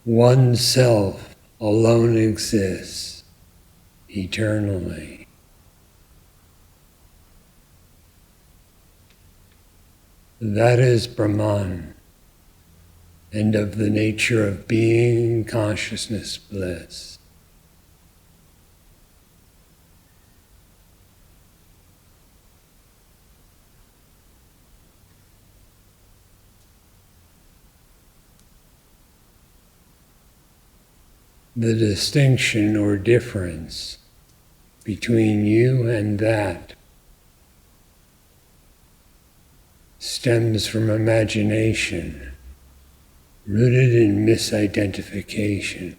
One self alone exists eternally. That is Brahman, and of the nature of being, consciousness, bliss. The distinction or difference between you and that stems from imagination, rooted in misidentification.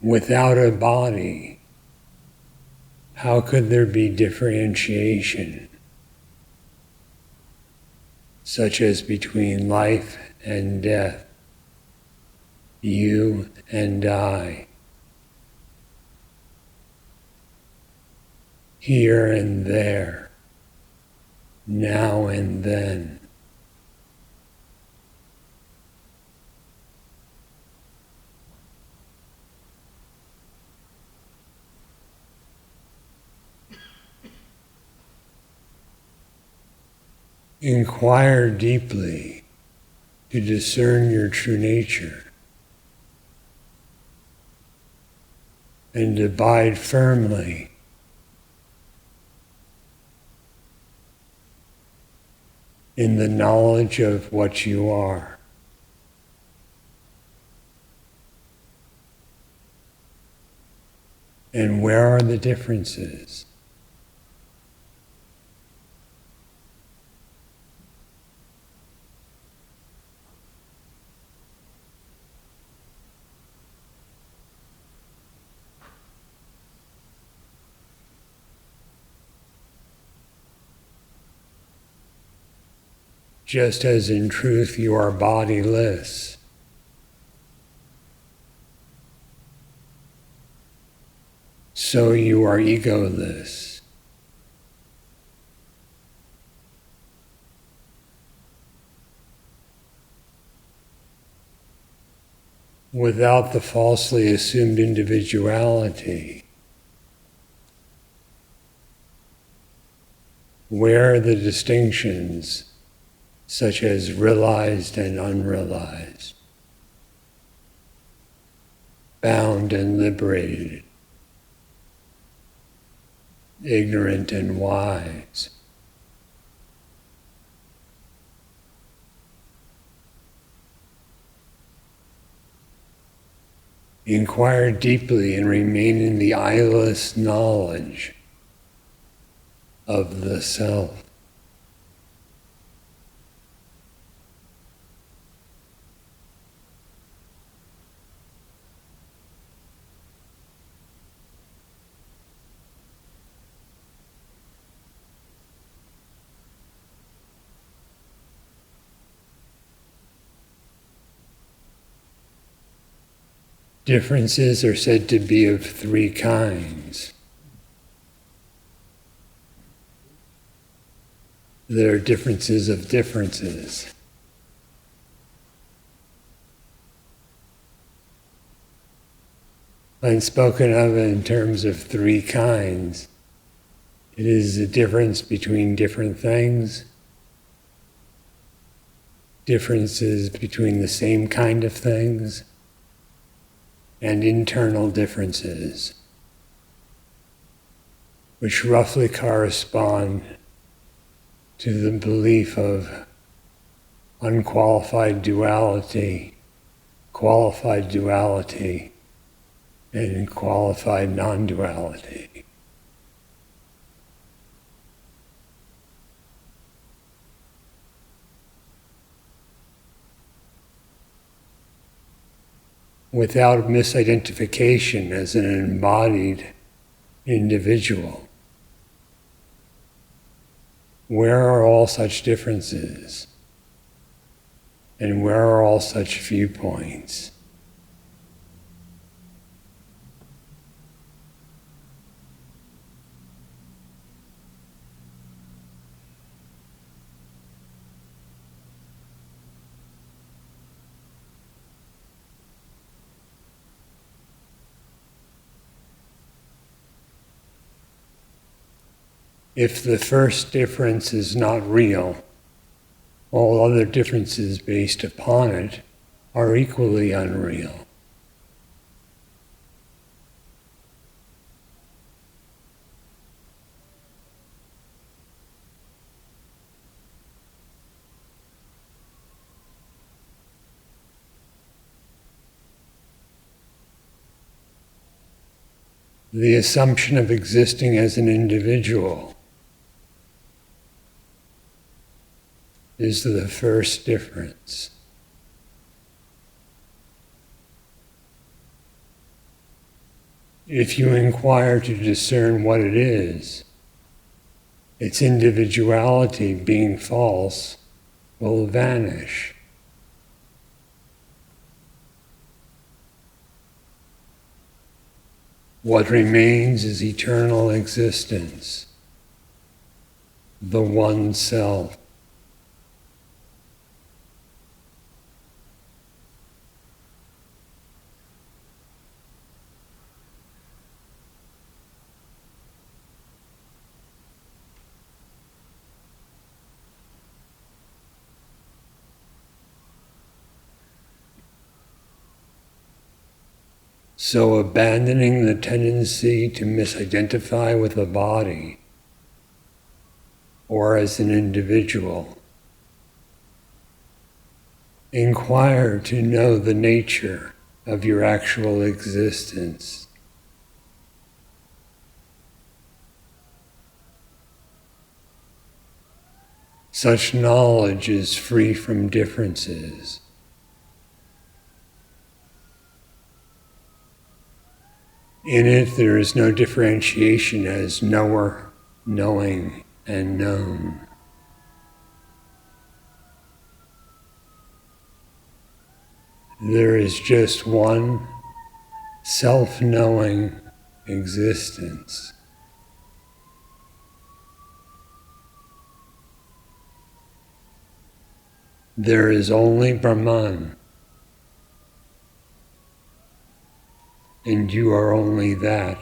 Without a body, how could there be differentiation, such as between life and death, you and I, here and there, now and then? Inquire deeply to discern your true nature and abide firmly in the knowledge of what you are. And where are the differences? Just as in truth you are bodiless, so you are egoless. Without the falsely assumed individuality, where are the distinctions, such as realized and unrealized, bound and liberated, ignorant and wise? Inquire deeply and remain in the eyeless knowledge of the self. Differences are said to be of three kinds. There are differences of differences. When spoken of in terms of three kinds, it is the difference between different things, differences between the same kind of things, and internal differences, which roughly correspond to the belief of unqualified duality, qualified duality, and qualified non-duality. without misidentification as an embodied individual. Where are all such differences? And where are all such viewpoints? If the first difference is not real, all other differences based upon it are equally unreal. The assumption of existing as an individual is the first difference. If you inquire to discern what it is, its individuality being false will vanish. What remains is eternal existence, the one self. So abandoning the tendency to misidentify with a body or as an individual, inquire to know the nature of your actual existence. Such knowledge is free from differences. In it, there is no differentiation as knower, knowing, and known. There is just one self-knowing existence. There is only Brahman, and you are only that.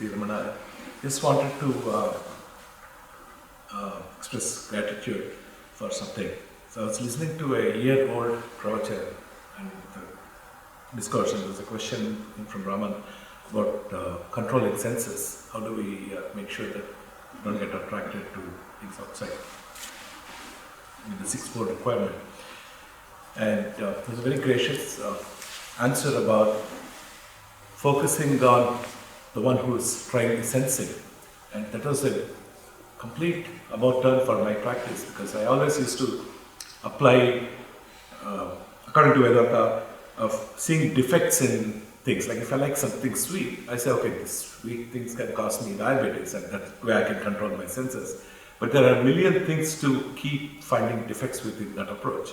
Ramana. Just wanted to express gratitude for something. So I was listening to a year-old pravachan and the discourse, and there was a question from Raman about controlling senses. How do we make sure that we don't get attracted to things outside? With the six-fold requirement. And there's a very gracious answer about focusing on the one who is trying the sensing. And that was a complete about turn for my practice, because I always used to apply, according to Vedanta, of seeing defects in things. Like if I like something sweet, I say, okay, this sweet things can cause me diabetes, and that way I can control my senses. But there are a million things to keep finding defects within that approach.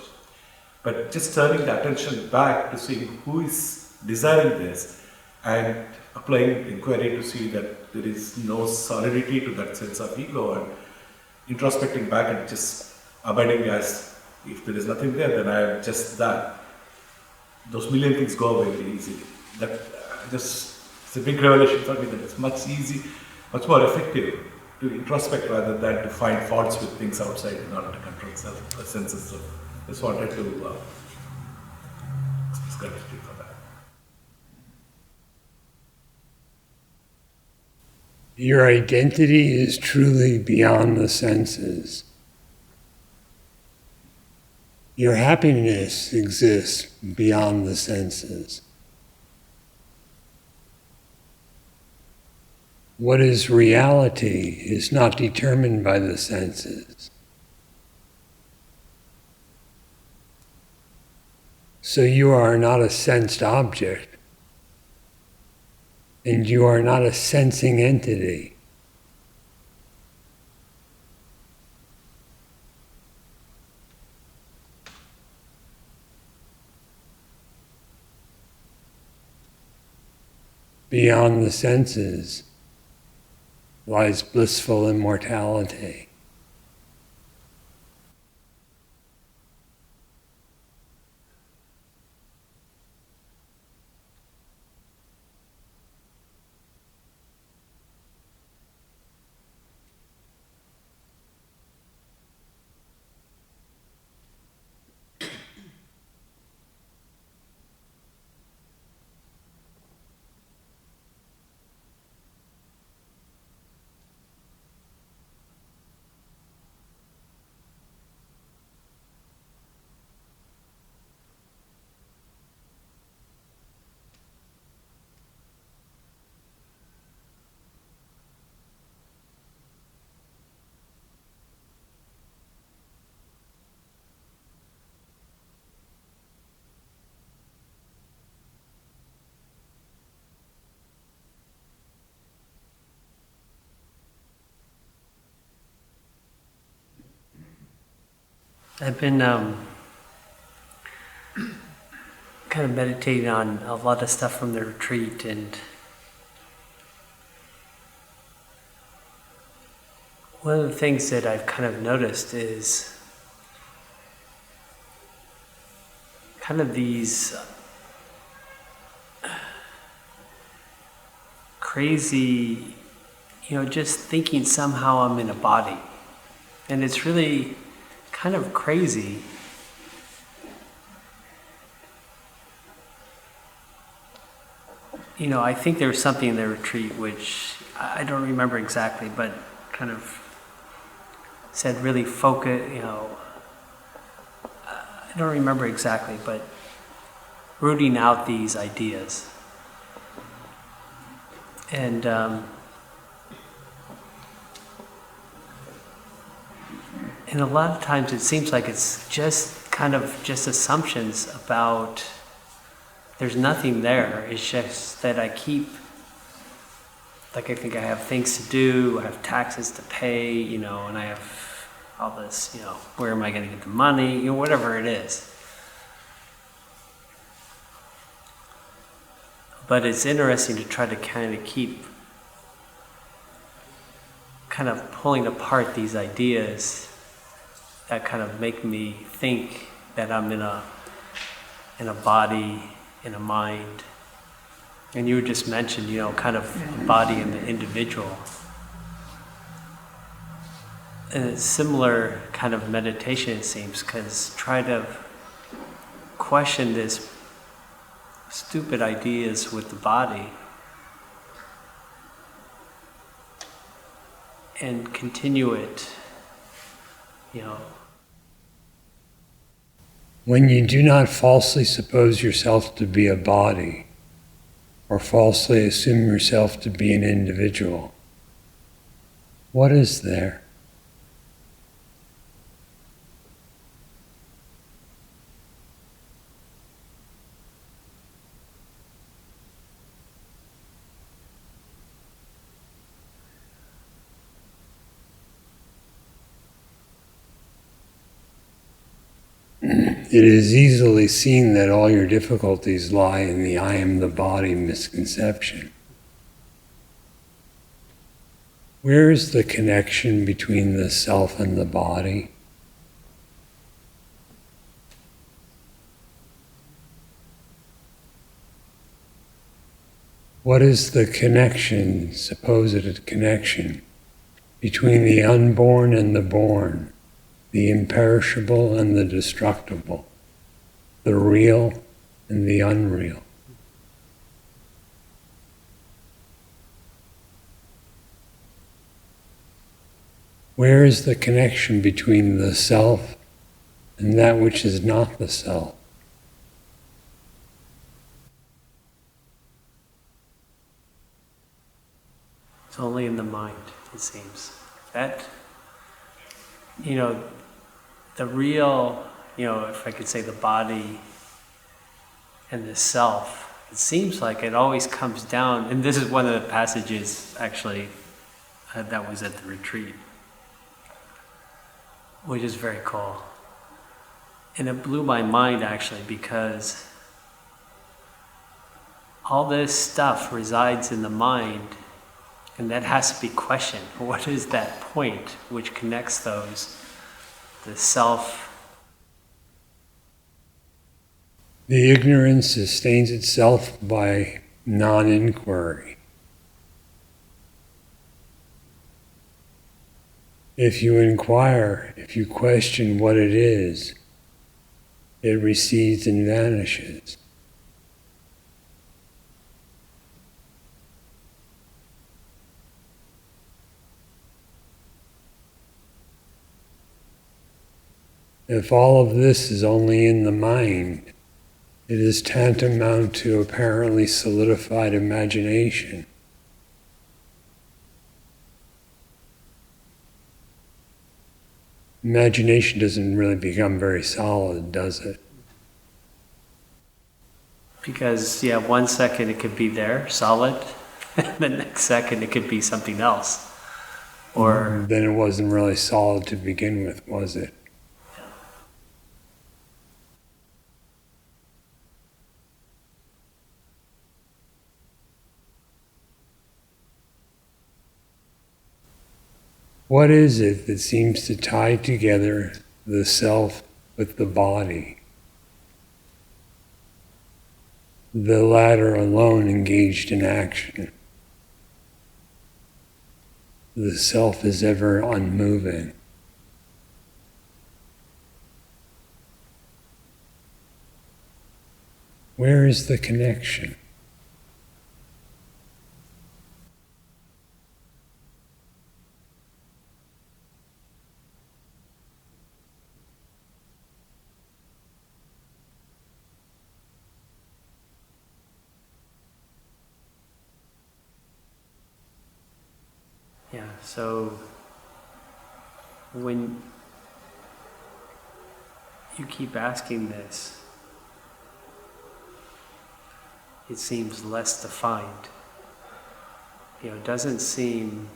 But just turning the attention back to seeing who is desiring this and applying inquiry to see that there is no solidity to that sense of ego, and introspecting back and just abiding as if there is nothing there, then I am just that. Those million things go away very easily. That it's a big revelation for me that it's much more effective to introspect rather than to find faults with things outside in order to control senses. So just wanted to express gratitude for that. Your identity is truly beyond the senses. Your happiness exists beyond the senses. What is reality is not determined by the senses. So you are not a sensed object, and you are not a sensing entity. Beyond the senses lies blissful immortality. I've been kind of meditating on a lot of stuff from the retreat, and one of the things that I've kind of noticed is kind of these crazy, just thinking somehow I'm in a body. And it's really kind of crazy. I think there was something in the retreat which I don't remember exactly, but kind of said really focus, I don't remember exactly, but rooting out these ideas. And a lot of times it seems like it's just kind of just assumptions about there's nothing there. It's just that I keep, like I think I have things to do, I have taxes to pay, and I have all this, where am I going to get the money, whatever it is. But it's interesting to try to kind of keep kind of pulling apart these ideas that kind of make me think that I'm in a body, in a mind, And you just mentioned, kind of the body and the individual. And it's similar kind of meditation, it seems, because try to question this stupid ideas with the body and continue it, When you do not falsely suppose yourself to be a body, or falsely assume yourself to be an individual, what is there? It is easily seen that all your difficulties lie in the I am the body misconception. Where is the connection between the self and the body? What is the connection, supposed connection, between the unborn and the born? The imperishable and the destructible, the real and the unreal. Where is the connection between the self and that which is not the self? It's only in the mind, it seems. That, the real, if I could say the body and the self, it seems like it always comes down, and this is one of the passages actually that was at the retreat, which is very cool. And it blew my mind actually, because all this stuff resides in the mind, and that has to be questioned. What is that point which connects those? The self. The ignorance sustains itself by non-inquiry. If you inquire, if you question what it is, it recedes and vanishes. If all of this is only in the mind, it is tantamount to apparently solidified imagination. Imagination doesn't really become very solid, does it? Because, 1 second it could be there, solid, and the next second it could be something else. Or then it wasn't really solid to begin with, was it? What is it that seems to tie together the self with the body? The latter alone engaged in action. The self is ever unmoving. Where is the connection? So when you keep asking this, it seems less defined. It doesn't seem,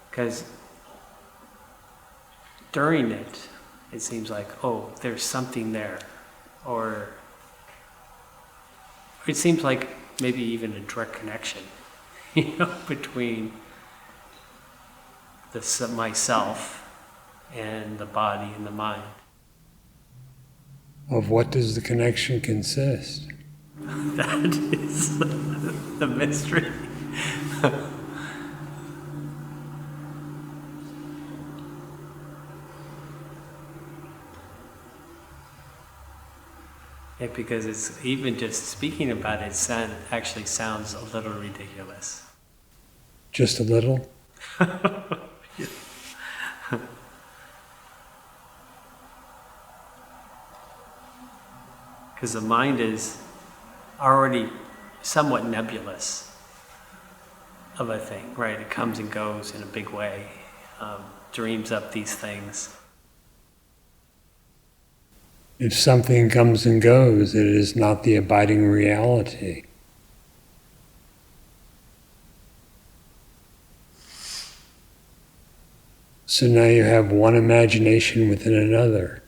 because during it, it seems like, oh, there's something there, or it seems like maybe even a direct connection, between myself and the body and the mind. of what does the connection consist? That is the mystery. Yeah, because it's even just speaking about it actually sounds a little ridiculous. Just a little? Because the mind is already somewhat nebulous of a thing, right? It comes and goes in a big way, dreams up these things. If something comes and goes, it is not the abiding reality. So now you have one imagination within another.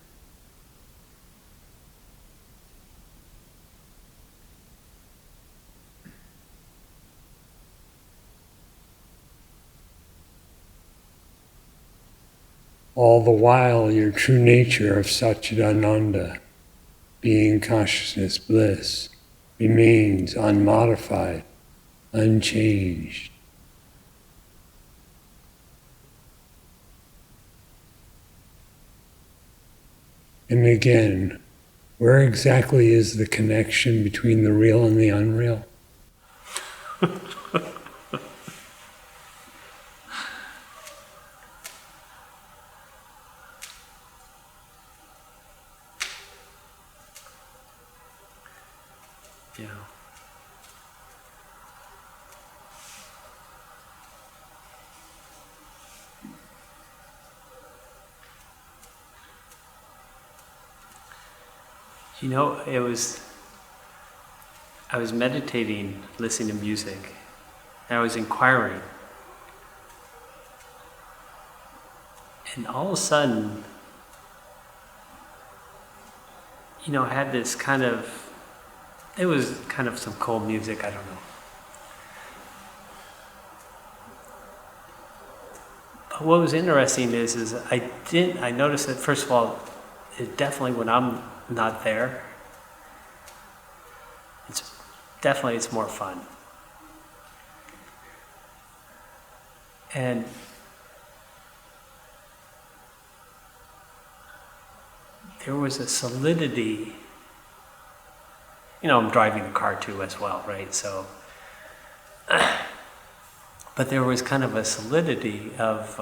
All the while, your true nature of Satchidananda, being consciousness, bliss, remains unmodified, unchanged. And again, where exactly is the connection between the real and the unreal? Yeah. You know, I was meditating, listening to music, and I was inquiring. And all of a sudden, you know, I had this kind of, it was kind of some cold music, I don't know. But what was interesting is I noticed that, first of all, it definitely, when I'm not there, it's more fun. And there was a solidity. You know, I'm driving the car too as well, right? So, but there was kind of a solidity of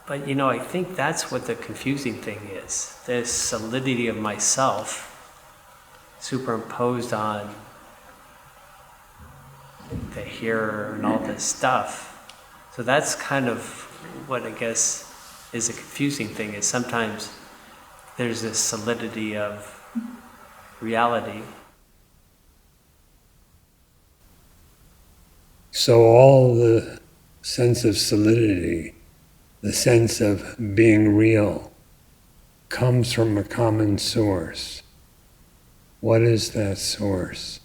but you know, I think that's what the confusing thing is. This solidity of myself superimposed on the hearer and all this stuff. So that's kind of what I guess is a confusing thing, is sometimes there's this solidity of reality. So all the sense of solidity, the sense of being real, comes from a common source. What is that source?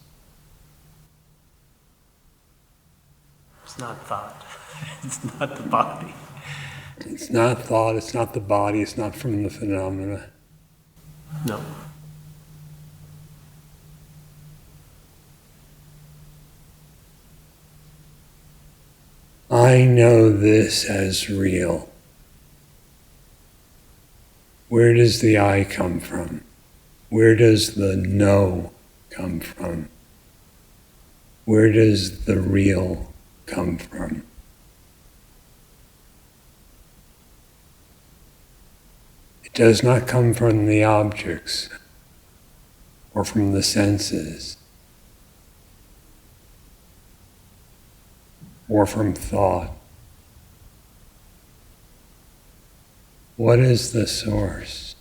It's not thought. It's not the body. It's not thought, it's not the body, it's not from the phenomena. No. I know this as real. Where does the I come from? Where does the know come from? Where does the real come from? It does not come from the objects or from the senses or from thought. What is the source?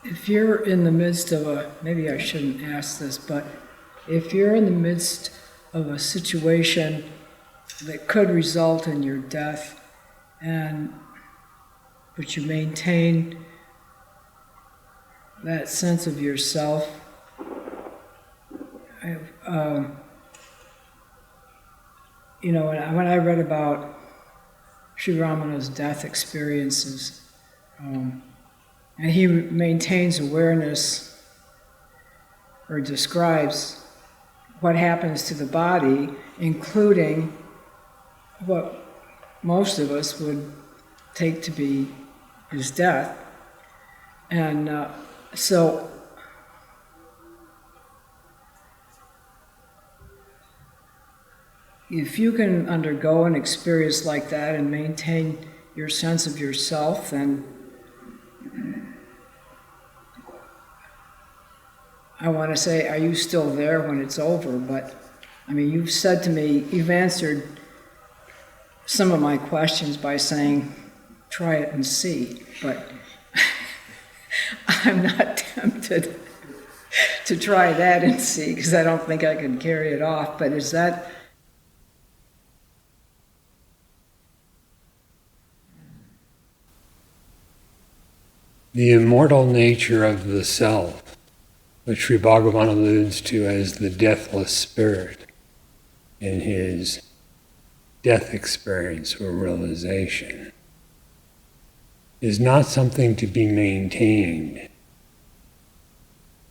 if you're in the midst of maybe I shouldn't ask this, but if you're in the midst of a situation that could result in your death, but you maintain that sense of yourself, when I read about Sri Ramana's death experiences, and he maintains awareness or describes what happens to the body, including what most of us would take to be his death. And so if you can undergo an experience like that and maintain your sense of yourself, then I want to say, are you still there when it's over? But I mean, you've said to me, you've answered some of my questions by saying, try it and see. But I'm not tempted to try that and see, because I don't think I can carry it off. But is that... The immortal nature of the self, which Sri Bhagavan alludes to as the deathless spirit in his death experience or realization, is not something to be maintained.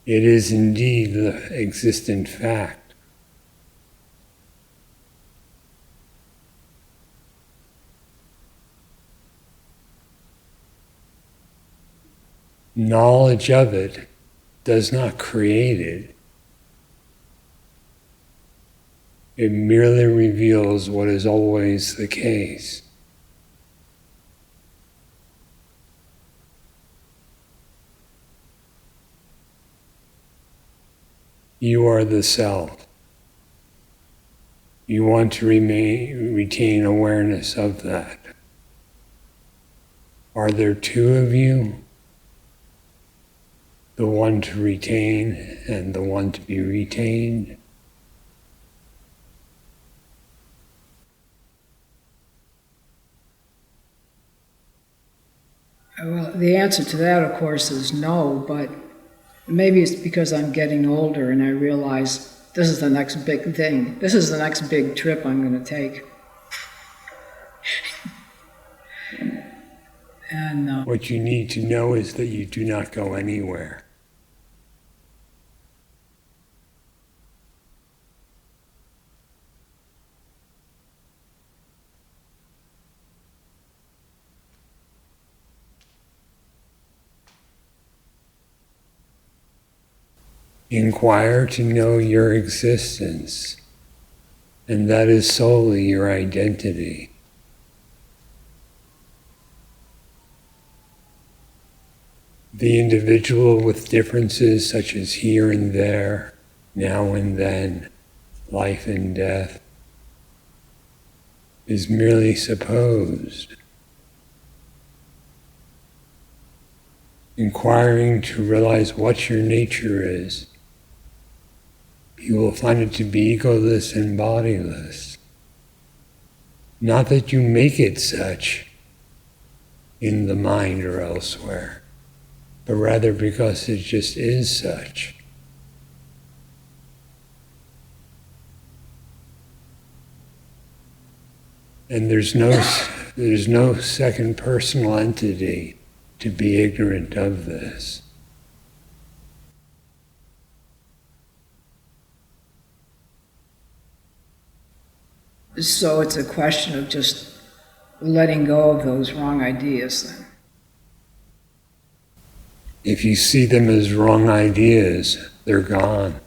It is indeed the existent fact. Knowledge of it does not create it. It merely reveals what is always the case. You are the self. You want to retain awareness of that. Are there two of you? The one to retain and the one to be retained? Well, the answer to that, of course, is no, but maybe it's because I'm getting older and I realize this is the next big thing. This is the next big trip I'm going to take. And what you need to know is that you do not go anywhere. Inquire to know your existence, and that is solely your identity. The individual with differences such as here and there, now and then, life and death, is merely supposed. Inquiring to realize what your nature is, you will find it to be egoless and bodiless. Not that you make it such in the mind or elsewhere, but rather because it just is such. And there's no second personal entity to be ignorant of this. so it's a question of just letting go of those wrong ideas then. If you see them as wrong ideas, they're gone.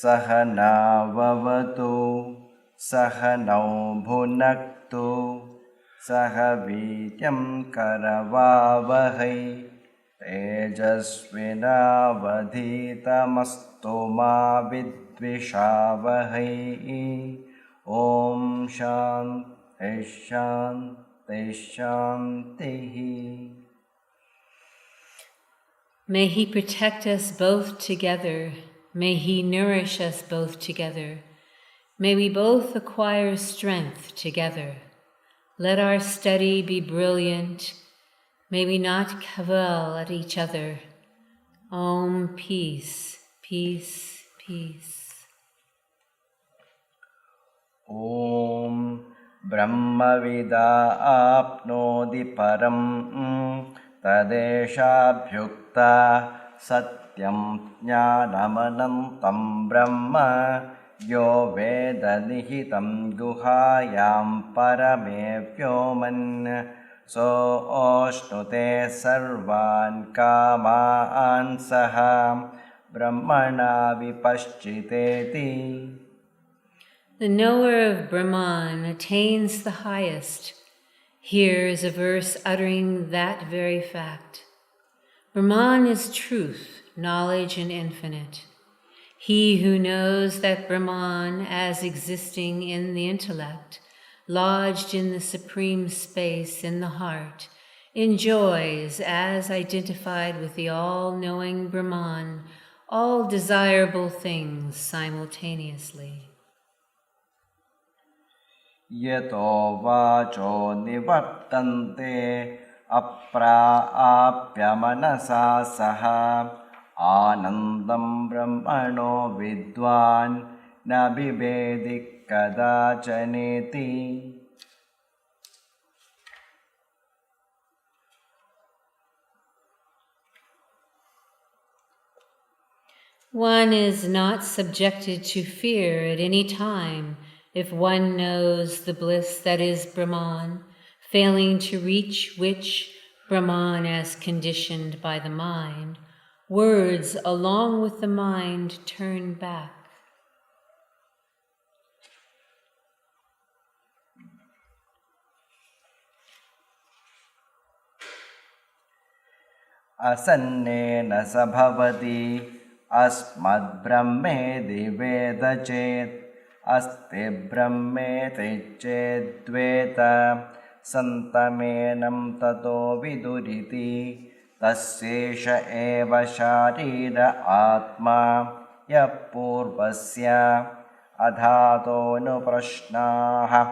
Sahanavavatu Sahanau bhunaktu Sahavityam karavavahai Tejasvinavadhitamastu ma vidvishavahai. Om Shanti Shanti Shanti. May He protect us both together. May He nourish us both together. May we both acquire strength together. Let our study be brilliant. May we not cavil at each other. Om, peace, peace, peace. Om Brahmavida apnodi param Tadeshabhyukta Satyam Jnanamanantam Brahma Yo Veda Nihitam Guhayam Parame Vyoman So Oshnute Sarvan Kamaan Saha Brahmana Vipaschiteti. The knower of Brahman attains the highest. Here is a verse uttering that very fact. Brahman is truth, knowledge, and infinite. He who knows that Brahman as existing in the intellect, lodged in the supreme space in the heart, enjoys as identified with the all-knowing Brahman all desirable things simultaneously. Yato vacho nivartante apraapya manasa saha anandam brahmano vidwan nabivedik kadachaneti. One is not subjected to fear at any time if one knows the bliss that is Brahman, failing to reach which Brahman as conditioned by the mind, words along with the mind turn back. Asannena sabhavati asmad brahmedi veda chet Asti brahmeti chedveta santamenam tato viduriti tasyesha eva sharira atma yapurvasya adhato no prashnaha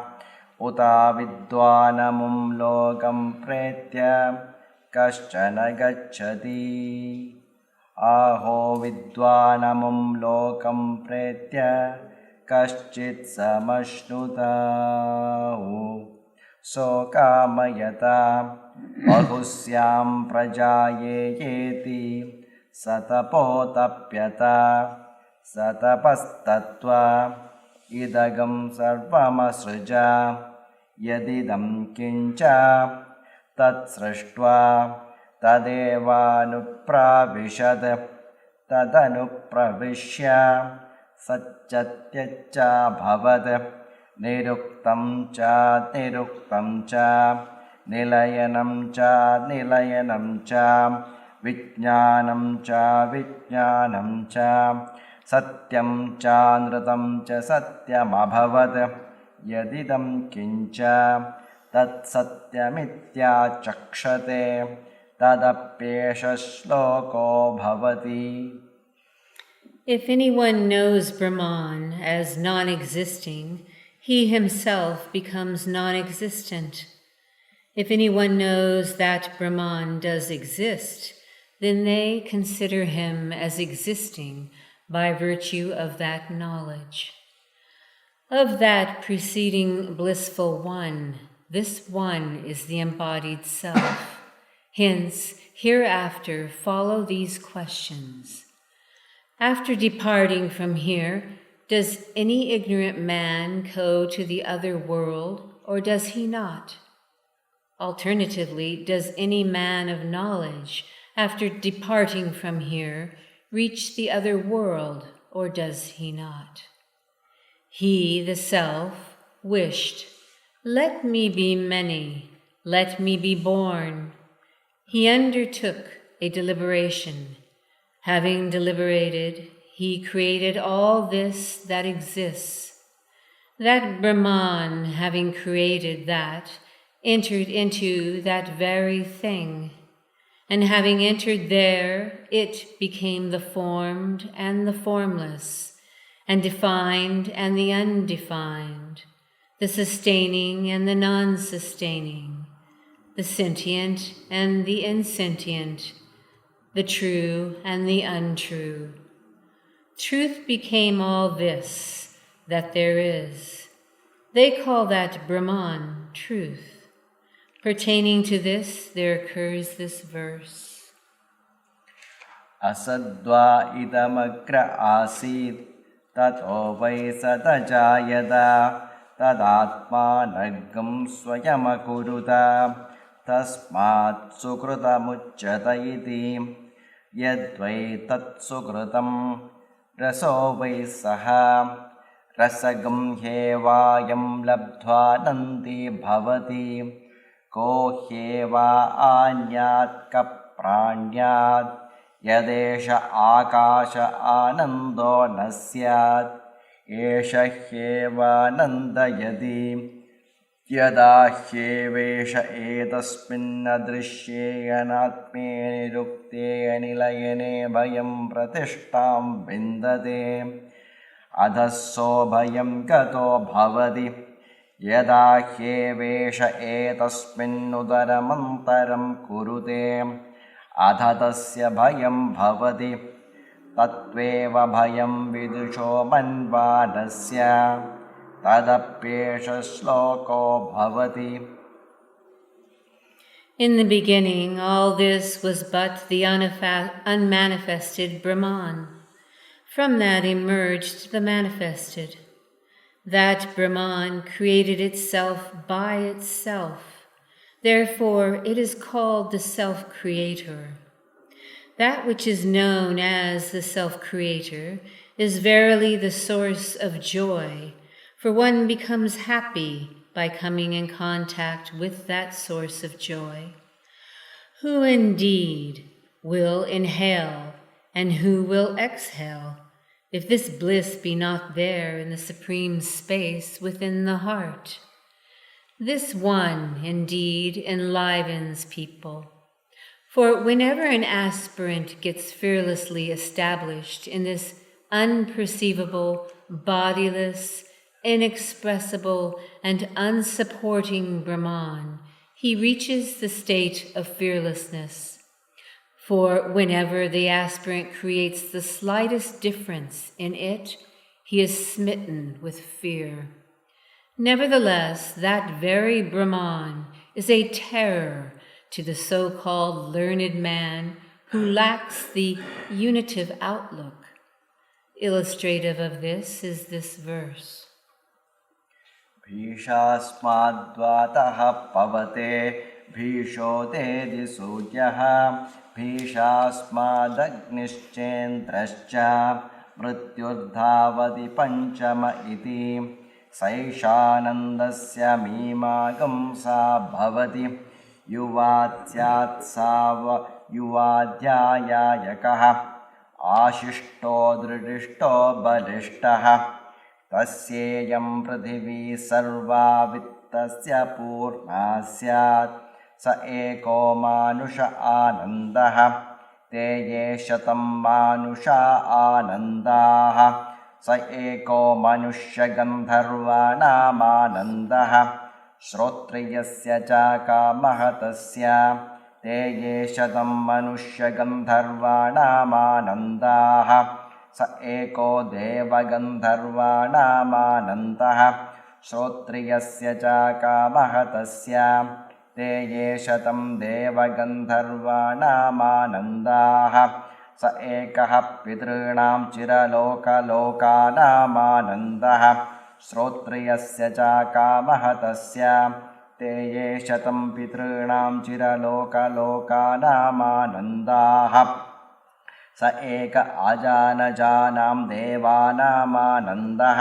uta vidvanamum lokam pretya kaschana gacchati. Aho vidvanamum lokam pretya kaschit samashnuta so kamayata bahusyam prajayeti satapotapyata satapastatva idagam sarvamasruja yadidam kincha tatsrashtva tadevanupravishad tadanupravishya Satyacha bhavad niruktam cha nilayanam cha vijnanam cha satyam cha nritam cha satyam abhavad yadidam kincha tat satyamitya chakshate tadapyesha shloko bhavati. If anyone knows Brahman as non-existing, he himself becomes non-existent. If anyone knows that Brahman does exist, then they consider him as existing by virtue of that knowledge. Of that preceding blissful one, this one is the embodied self. Hence, hereafter follow these questions. After departing from here, does any ignorant man go to the other world, or does he not? Alternatively, does any man of knowledge, after departing from here, reach the other world, or does he not? He, the self, wished, let me be many, let me be born. He undertook a deliberation. Having deliberated, he created all this that exists. That Brahman, having created that, entered into that very thing. And having entered there, it became the formed and the formless, and defined and the undefined, the sustaining and the non-sustaining, the sentient and the insentient, the true and the untrue. Truth became all this that there is. They call that Brahman, truth. Pertaining to this, there occurs this verse. Asadva idamagra asid tato vai satajayada tadatma nagam swayamakuruta tasmat sukrutamujjata iti yadvai tat sukrutam raso vai saha rasagam hevayam labdhva nanti bhavati ko heva anyat kapranyat yadesha akasha anando nasyat esha heva nandayadi yada hevesha etasmin adrishe anatme nirukte anilayane bhayam pratishtam vindate adhasso bhayam kato bhavati yada hyevesha etasmin udaramantaram kurute adhatasya bhayam bhavati tatveva bhayam vidusho manvadasya tadapyesha shloko bhavati. In the beginning, all this was but the unmanifested Brahman. From that emerged the manifested. That Brahman created itself by itself. Therefore, it is called the self-creator. That which is known as the self-creator is verily the source of joy, for one becomes happy by coming in contact with that source of joy. Who indeed will inhale, and who will exhale, if this bliss be not there in the supreme space within the heart? This one indeed enlivens people. For whenever an aspirant gets fearlessly established in this unperceivable, bodiless, inexpressible, and unsupporting Brahman, he reaches the state of fearlessness. For whenever the aspirant creates the slightest difference in it, he is smitten with fear. Nevertheless, that very Brahman is a terror to the so-called learned man who lacks the unitive outlook. Illustrative of this is this verse. Bhishasmadvataha pavate bhisho tedi sudyaha bhishasmadagnischendrascha mrityurdhavati panchama iti saishanandasya mimagam sa bhavati yuvatyat sava yuvadhyayayakaha ashishto dridishto balishtaha tasyeyam prithivi sarva vittasya purna syat sa eko manusha anandaha te ye shatam manusha anandaha sa eko manushya gandharvanam anandaha shrotriyasya cha kamahatasya te ye shatam manushya gandharvanam anandaha sa eko deva gandharvanam anandaha shrotriyasya cha kamahatasya te ye shatam deva gandharvanam anandaha sa ekah pitrunam chiraloka lokanam anandaha shrotriyasya cha kamahatasya te ye shatam pitrunam chiraloka lokanam anandaha स एक आजानजानां देवानामानन्दः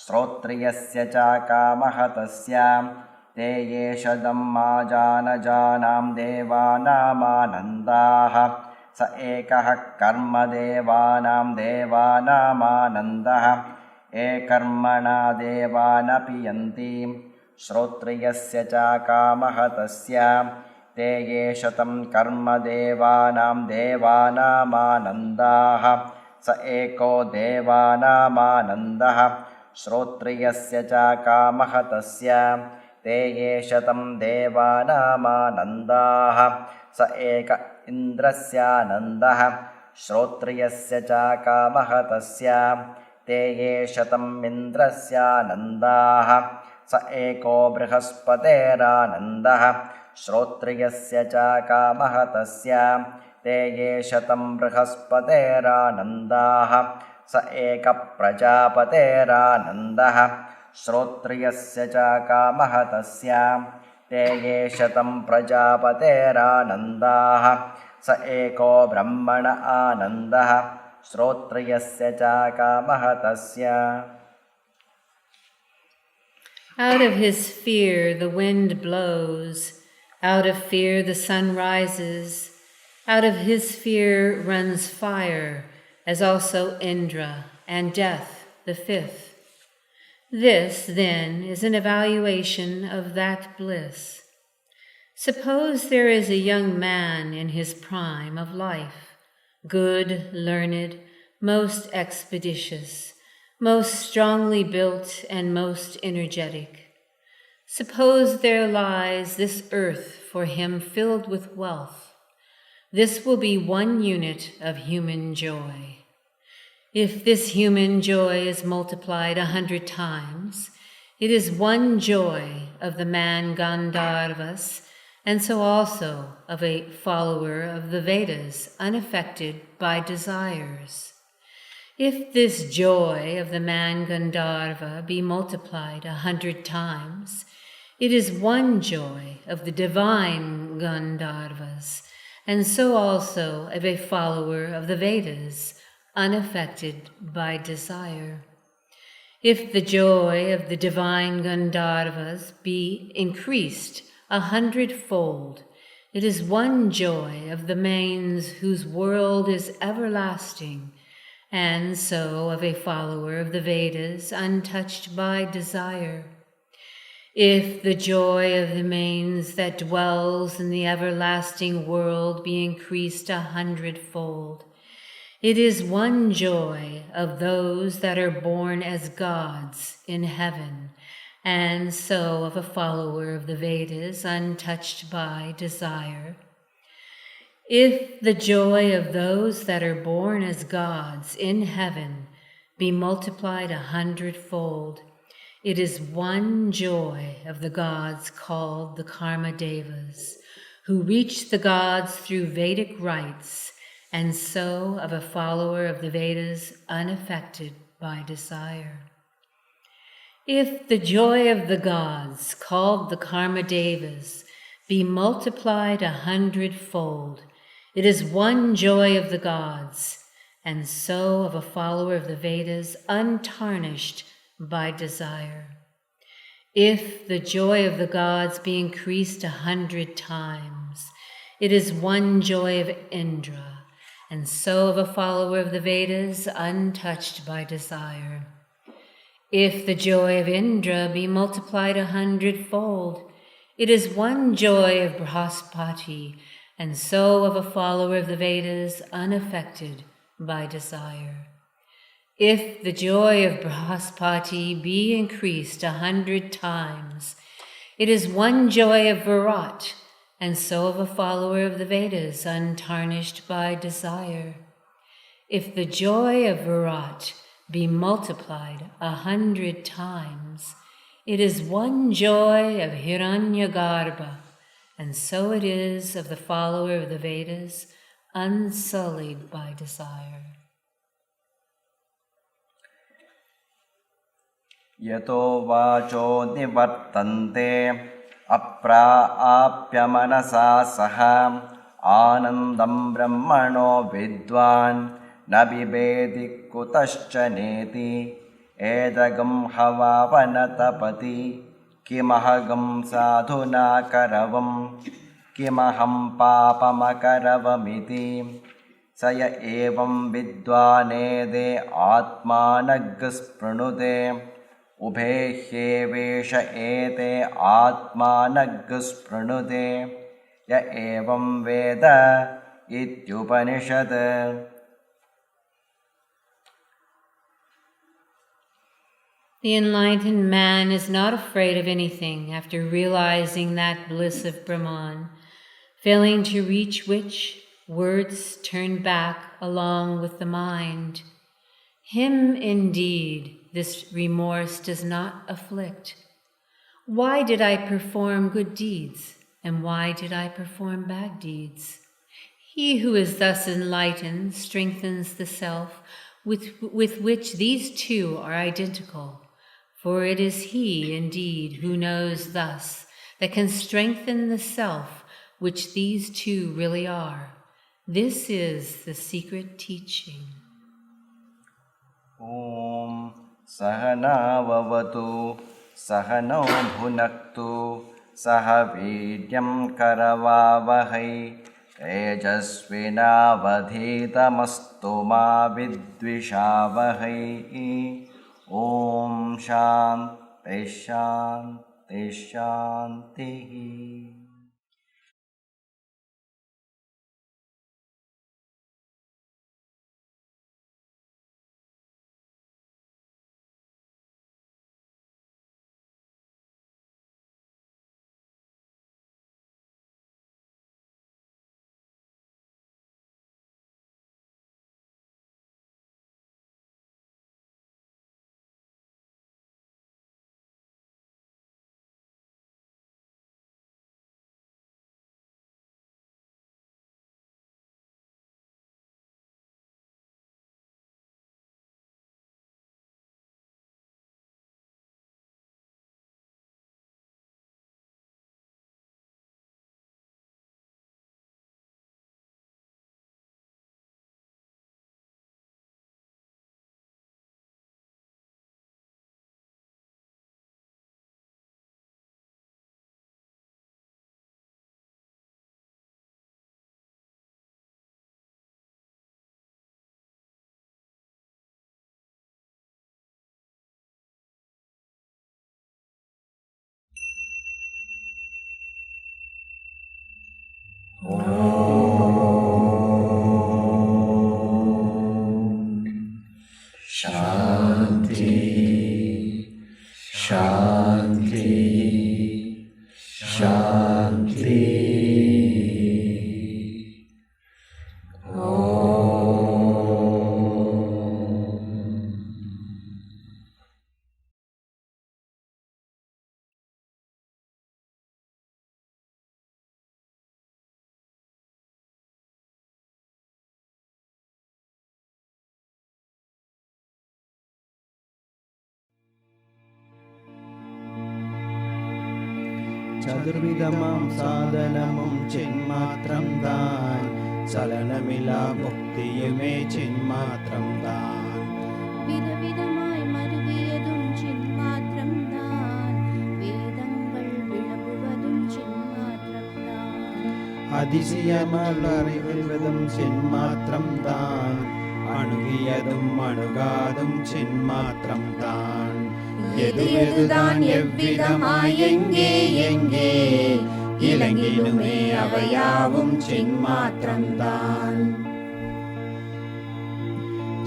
श्रोत्रियस्य च कामः तस्यां ते ये शदमाजानजानां देवानामानन्दाः स एकः कर्मदेवानां देवानामानन्दः ये कर्मणा देवानपि यन्ति श्रोत्रियस्य च कामः तस्यां ते ये शतं कर्मदेवानां देवानामानन्दाः स एको देवानामानन्दः श्रोत्रियस्य च कामः तस्यां ते ये शतं देवानामानन्दाः स एक इन्द्रस्यानन्दः श्रोत्रियस्य च कामः तस्यां ते ये शतम् इन्द्रस्यानन्दाः स एको बृहस्पतेरानन्दः श्रोत्रियस्य च कामः तस्यां ते ये शतं बृहस्पतेरानन्दाः स एक प्रजापतेरानन्दः श्रोत्रियस्य च कामः तस्यां ते ये शतं प्रजापतेरानन्दाः स एको ब्रह्मण आनन्दः श्रोत्रियस्य च कामः तस्यां. Out of his fear the wind blows, out of fear the sun rises, out of his fear runs fire, as also Indra, and death, the fifth. This, then, is an evaluation of that bliss. Suppose there is a young man in his prime of life, good, learned, most expeditious, most strongly built and most energetic. Suppose there lies this earth for him filled with wealth. This will be one unit of human joy. If this human joy is multiplied 100 times, it is one joy of the man Gandharvas, and so also of a follower of the Vedas, unaffected by desires. If this joy of the man Gandharva be multiplied 100 times, it is one joy of the divine Gandharvas, and so also of a follower of the Vedas, unaffected by desire. If the joy of the divine Gandharvas be increased 100-fold, it is one joy of the manes whose world is everlasting, and so of a follower of the Vedas, untouched by desire. If the joy of the manes that dwells in the everlasting world be increased 100-fold, it is one joy of those that are born as gods in heaven, and so of a follower of the Vedas, untouched by desire. If the joy of those that are born as gods in heaven be multiplied 100-fold, it is one joy of the gods called the Karma Devas, who reach the gods through Vedic rites, and so of a follower of the Vedas unaffected by desire. If the joy of the gods called the Karma Devas be multiplied 100-fold, it is one joy of the gods, and so of a follower of the Vedas untarnished by desire. If the joy of the gods be increased 100 times, it is one joy of Indra, and so of a follower of the Vedas untouched by desire. If the joy of Indra be multiplied 100-fold, it is one joy of Brihaspati, and so of a follower of the Vedas unaffected by desire. If the joy of Brihaspati be increased 100 times, it is one joy of Virat, and so of a follower of the Vedas untarnished by desire. If the joy of Virat be multiplied 100 times, it is one joy of Hiranyagarbha, and so it is of the follower of the Vedas, unsullied by desire. Yato vacho nivartante apraapya manasa saha आनन्दं ब्रह्मणो विद्वान् न बिभेति कुतश्च नेति एदगं हवावनतपति किमहगं साधुना करवं किमहं पापमकरवमिति स य एवं विद्वानेदे आत्मानग्स्पृणुते उभे ह्येवेश एते आत्मानग्स्पृणुते य एवं वेद इत्युपनिषत्. The enlightened man is not afraid of anything after realizing that bliss of Brahman, failing to reach which words turn back along with the mind. Him indeed this remorse does not afflict. Why did I perform good deeds, and why did I perform bad deeds? He who is thus enlightened strengthens the self with which these two are identical. For it is he, indeed, who knows thus, that can strengthen the self which these two really are. This is the secret teaching. Om Sahana Vavatu Sahano Bhunaktu Sahavidyam Karavavahai Tejasvinavadhitamastu ma vidvishavahai. Om Shanti Shanti Shanti. Shanti, Shanti, Shanti. ചതുർവിധമാം സാധനമും ചിന്മാത്രം താൻ ചലനമില്ല മുക്തിയുമേ ചിന്മാത്രം താൻ വിധവിധമായി മരുവിയതും ചിന്മാത്രം താൻ വേദങ്ങൾ വിളമ്പുവതും ചിന്മാത്രം താൻ അതിശയമറിവതും ചിന്മാത്രം താൻ അണുകിയതും അണുകാതും ചിന്മാത്രം താൻ எதுதான் எவ்விதமாய் எங்கே எங்கே இலங்கிலுமே அவையாவும் சின்மாத்திரம் தான்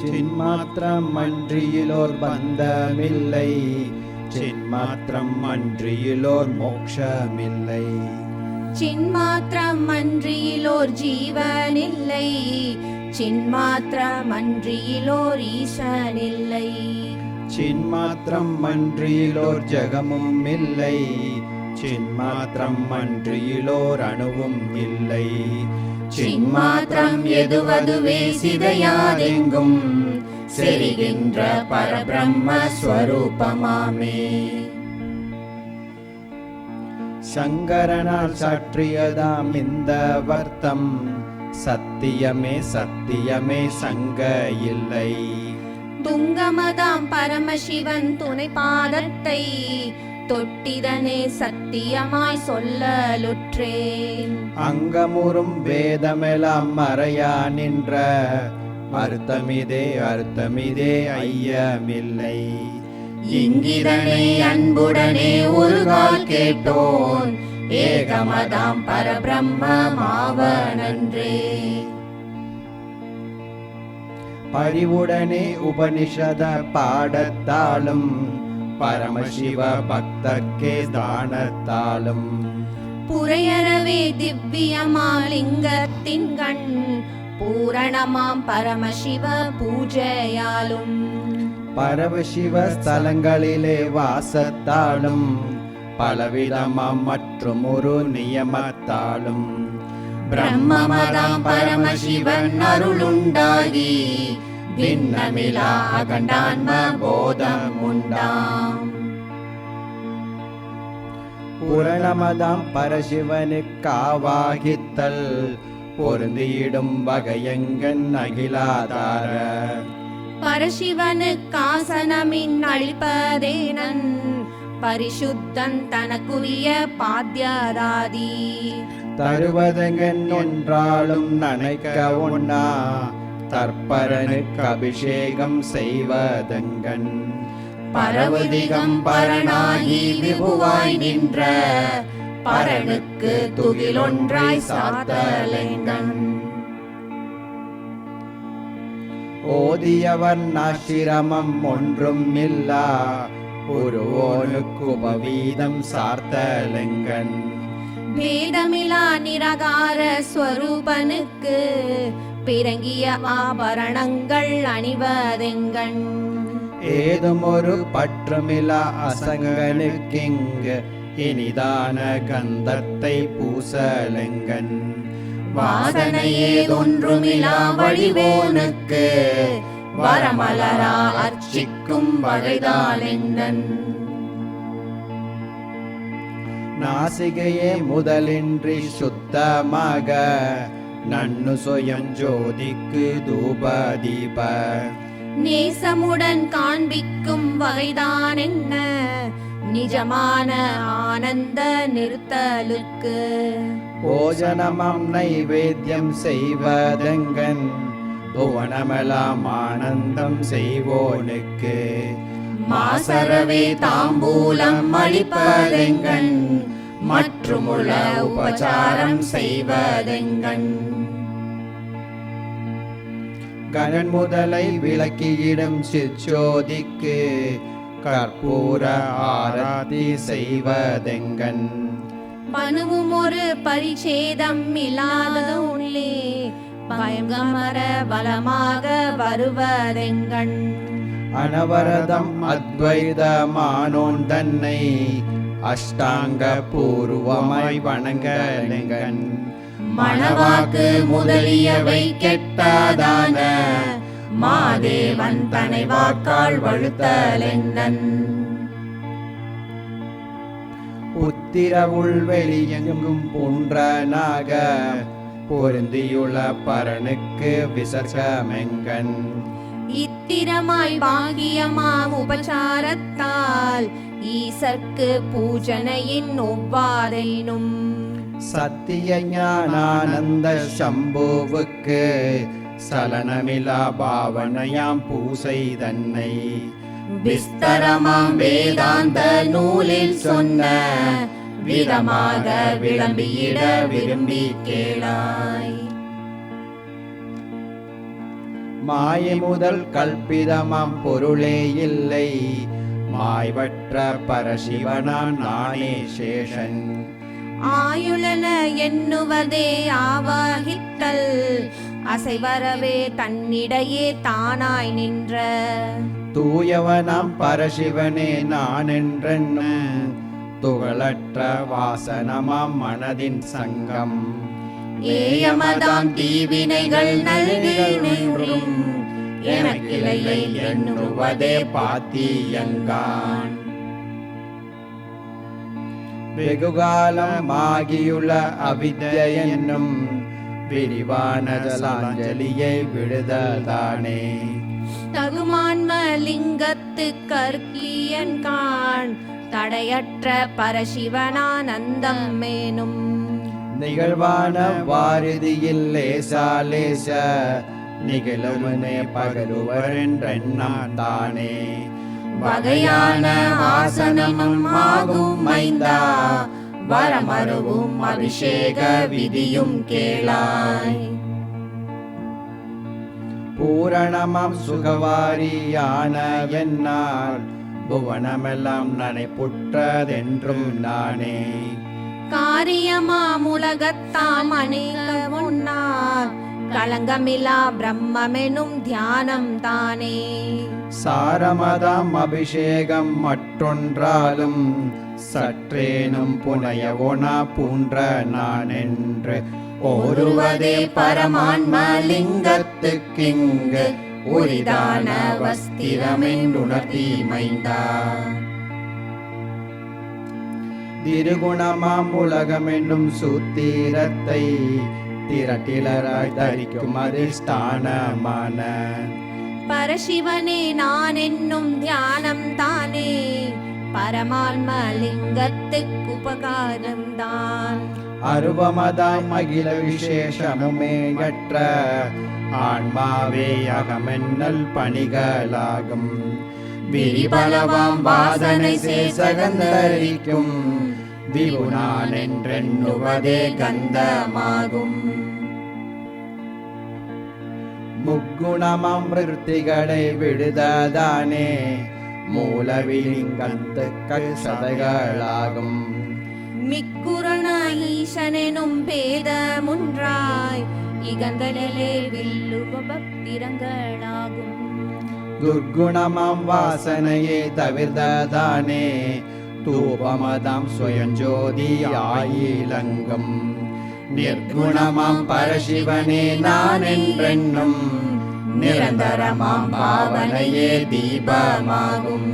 சின்மாத்திரம் அன்றியிலோர் பந்தமில்லை சின்மாத்திரம் அன்றியிலோர் மோட்சமில்லை சின்மாத்திரம் அன்றியிலோர் ஜீவனில்லை சின்மாத்திரம் அன்றியிலோர் ஈசனில்லை சின்மாத்திரம் அன்றியிலோர் ஜகமும் இல்லை சின்மாத்திரம் அன்றியிலோர் அணுவும் இல்லை சின்மாத்திரம் எதுவதுவே சிதையாதெங்கும் செரிகின்ற பரபிரம்ம ஸ்வரூபமாமே சங்கரனால் சாற்றியதாம் இந்த வர்த்தம் சத்தியமே சத்தியமே சங்க இல்லை. துங்கமதாம் பரமசிவன் துணை பாதத்தை தொட்டிதனே சத்தியமாய் சொல்லலுற்றேன். அங்கமுறும் வேதமெல்லாம் மறையா நின்ற அர்த்தமிதே அர்த்தமிதே ஐயமில்லை. இங்கிதனை அன்புடனே ஒரு கால் கேட்டோன் ஏகமதாம் பரபிரம்மமாவனன்றே. பரிவுடனே உபனிஷத பாடத்தாலும் பரமசிவ பக்தர்க்கே தானத்தாலும் புரையறவே திவ்யமாலிங்கத்தின் கண் பூரணமாம் பரமசிவ பூஜையாலும் பரமசிவ ஸ்தலங்களிலே வாசத்தாலும் பலவிதமாம் மற்றும் ஒரு நியமத்தாலும் பிரம்மமதாம் பரமசிவன் அருளுண்டாகி பின்னமிலா அகண்டான்ம போதம் உண்டாம். பூரணமதாம் பரசிவனுக்காவாகித்தல் பொருந்தியிடும் வகையங்கன் அகிலாதார பரசிவனுக்காசனமின் அளிப்பதேனன் பரிசுத்தன் தனக்குரிய பாத்தியராதி தருவதங்கன் ஒன்றாலும் நனைக்க ஒண்ணா தற்பரனுக்கு அபிஷேகம் செய்வதங்கன் பரவதிகம் பரனாகி விபுவாய் நின்ற பரனுக்கு துகிலொன்றாய் சாத்தலெங்கன். ஓதியவன் ஆசிரமம் ஒன்றும் இல்லா ஒருவோனுக்கு உபவீதம் சார்த்தலெங்கன் பேதமிலா நிராகார ஸ்வரூபனுக்கு பிறங்கிய ஆபரணங்கள் அணிவதெங்கண். ஏதும் ஒரு பற்றுமிலா அசங்கனுக்கிங்கு இனிதான கந்தத்தை பூசலெங்கன் வாசனையேதொன்றுமிலா வடிவோனுக்கு வரமலரா அர்ச்சிக்கும் வகைதாலெங்கன். நாசிகையே முதலின்றி சுத்தமாக நன்னு சுயஞ்சோதிக்கு தூபதீப நேசமுடன் காண்பிக்கும் வகைதான் என்ன நிஜமான ஆனந்த நிறுத்தலுக்கு. போஜனமம் நைவேத்தியம் செய்வதெங்கன் புவனமெல்லாம் ஆனந்தம் செய்வோனுக்கு மாசரவே தாம்பூலம் அளிப்பதெங்கண் மற்றுமுள்ள உபசாரம் செய்வதெங்கண். கணன் முதலை விளக்கியிடும் சிச்சோதிக்கு கற்பூர ஆராதி செய்வதெங்கன் மனுவும் ஒரு பரிச்சேதம் இல்லாத உள்ளே பயங்கமர பலமாக வருவதெங்கண். அனவரதம் அத்வைதமானோன் தன்னை அஷ்டாங்க பூர்வமாய் வணங்கலெங்கன் மணவாக்கு முதலியவை கெட்டாதான மாதேவன் தனை வாக்கால் வழுத்தலெங்கன். புத்திர உள்வெளியெங்கும் புன்றனாக பொருந்தியுள்ள பரனுக்கு விசர்க்கமெங்கன் இத்திரமாய் பாகியமாம் உபசாரத்தால் ஈசர்க்கு பூஜனையின் ஒவ்வாதெனும். சத்திய ஞானானந்த சம்புவுக்கு சலனமிலா பாவனையாம் பூசை தன்னை விஸ்தரமாம் வேதாந்த நூலில் சொன்ன விதமாக விளம்பியிட விரும்பி கேளாய். மாயை முதல் கல்பிதமாம் பொருளே இல்லை மாய்வற்ற பரசிவனான் நானே சேஷன். ஆயுளன எண்ணுவதே ஆவாகித்தல் அசைவரவே தன்னிடையே தானாய் நின்ற. தூயவனாம் பரசிவனே நான் என்றென்னும் துகளற்ற வாசனமாம் மனதின் சங்கம். ஏயமதாம் தீவினைகள் நல்வினையும் எனக்கிளையை எண்ணுவதே பாத்தியங்கான். வெகுகாலம் ஆகியுள்ள அவித்யை என்னும் விரிவான ஜலாஞ்சலியை விடுதல்தானே. தகுமான்ம லிங்கத்து கற்கியன் காண் தடையற்ற பரசிவனானந்தம் மேனும் நிகழ்வான வாரிதியில் லேசாலேச நிகழுமனே பகலுவரென்றெண்ணம் தானே. வகையான வாசனமும் ஆகும் மைந்தா வரமருவும் அபிஷேக விதியும் கேளாய். பூரணமாம் சுகவாரியான என்னால் புவனமெல்லாம் நனைப்புற்றதென்றும் நானே. காரியமாம் உலகத்தாம் அநேக முன்னார் களங்கமிலா பிரம்மெனும் தியானம் தானே. சாரமதாம் அபிஷேகம் மற்றொன்றாலும் சற்றேனும் புனையவொனா பூன்ற நான் என்று ஒருவதே பரமான்ம லிங்கத்துக்கிங்கு உரிதான வஸ்திரமென்றுணர்த்தி மைந்தா. திருகுணமாம் உலகமென்னும் சூத்திரத்தை திரட்டிலராய் தரிக்கும் அதிஷ்டானமான பரசிவனே நான் என்னும் தியானம் தானே பரமான்ம லிங்கத்துக்கு உபகாரம் தான். அருவமதாய் அகில விசேஷமுமேயற்ற ஆன்மாவே அகமென்னல் பணிகளாகும். விரிபலவாம் வாசனை சேசகந்தரிக்கும் விபுனான் என்றெண்ணுவதே கந்தமாகும். முக்குணமாம் விருத்திகளை விடுததானே மூலவிலிங்கத்துக்கள் சதைகளாகும். மிக்குரண ஈசனெனும் பேதமுன்றாய் இகந்தலே வில்லுவ பக்திரங்களாகும். துர்குணமாம் வாசனையே தவிர்த்ததானே தூபமதாம் சுயஞ்சோதி ஆயிலங்கம். நிர்குணமாம் பரசிவனே நான் என்றென்னும் நிரந்தரமாம் பாவனையே தீபமாகும்.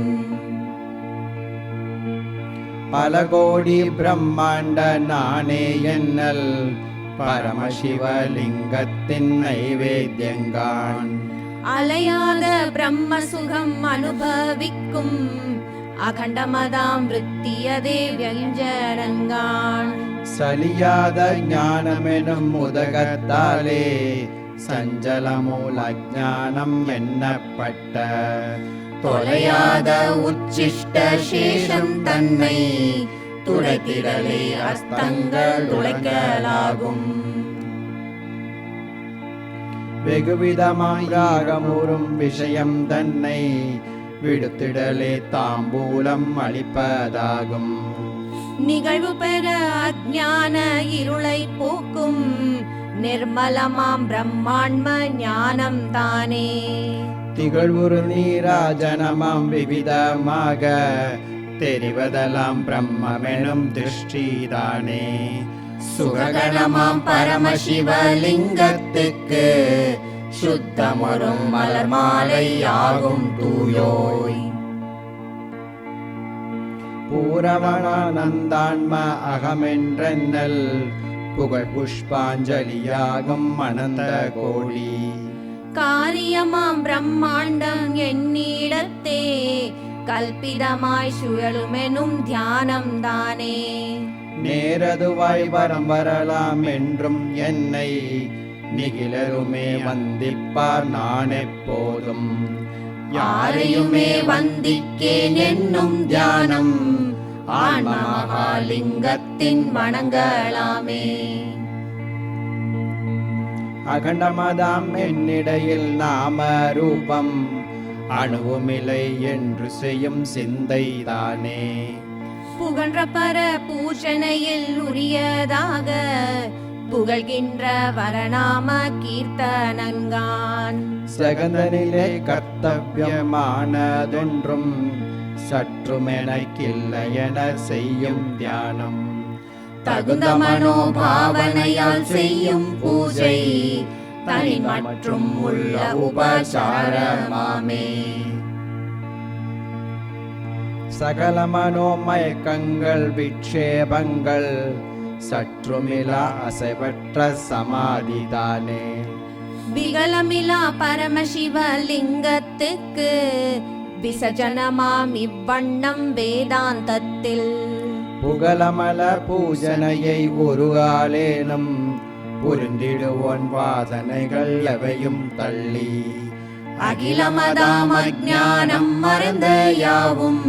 பல கோடி பிரம்மாண்ட நானே என்னல் பரமசிவலிங்கத்தின் நைவேத்தியங்கான். அலையாத பிரம்ம சுகம் அனுபவிக்கும் அகண்டமதாம் விருத்தியதே வியஞ்சனங்கான். சலியாத ஞானமெனும் உதகத்தாலே சஞ்சலமூல ஞானம் எண்ணப்பட்ட தொலையாத உச்சிஷ்ட சேஷம் தன்னை துடைத்திடலே அஸ்தங்கள் துளைக்கலாகும். வெகுவிதமாய் ராகமுறும் விஷயம் தன்னை விடுத்திடலே தாம்பூலம் அளிப்பதாகும். நிகழ்வு பெற அஜ்ஞான இருளை போக்கும் நிர்மலமாம் பிரம்மாண்ம ஞானம் தானே. திகழ்வுறு நீராஜனமாம் விவிதமாக தெரிவதெல்லாம் பிரம்மெனும் திருஷ்டிதானே. சுககணமாம் பரமசிவலிங்கத்துக்கு சுத்தமொரும் மலர் மாலை ஆகும் தூயோய். பூரவணானந்தான்ம அகமென்றென்னல் புகழ் புஷ்பாஞ்சலியாகும் அனந்த கோடி. காரியமாம் பிரம்மாண்டம் என்னிடத்தே கல்பிதமாய் சுழலுமெனும் தியானம் தானே. நேரதுவாய் வரம் வரலாம் என்றும் என்னை நிகிலருமே வந்திப்பார் நான் எப்போதும். யாரையுமே வந்திக்கேன் என்னும் தியானம் ஆன்ம மகாலிங்கத்தின் வணங்கலாமே. அகண்டமதாம் என்னிடையில் நாம ரூபம் அணுவுமில்லை என்று செய்யும் சிந்தைதானே. புகன்ற பர பூஷணையில் உரியதாக புகழ்கின்ற வரநாம கீர்த்தனங்கான். சகந்தனிலே கர்த்தவியமானதொன்றும் சற்றுமெனக்கில்லை என செய்யும் தியானம். தகுந்த மனோபாவனையால் செய்யும் பூஜை தனி மற்றும் உள்ள உபசாரமாமே. சகல மனோமயக்கங்கள் விக்ஷேபங்கள் சற்றுமிலா அசைவற்ற சமாதிதானே. விகலமிலா பரமசிவலிங்கத்துக்கு விசஜனமாம் இவ்வண்ணம் வேதாந்தத்தில் புகழமல பூஜனையை ஒரு காலேனும் புரிந்திடுவோன் வாசனைகள் எவையும் தள்ளி அகிலமதாம் அஜ்ஞானம் மறந்த யாவும்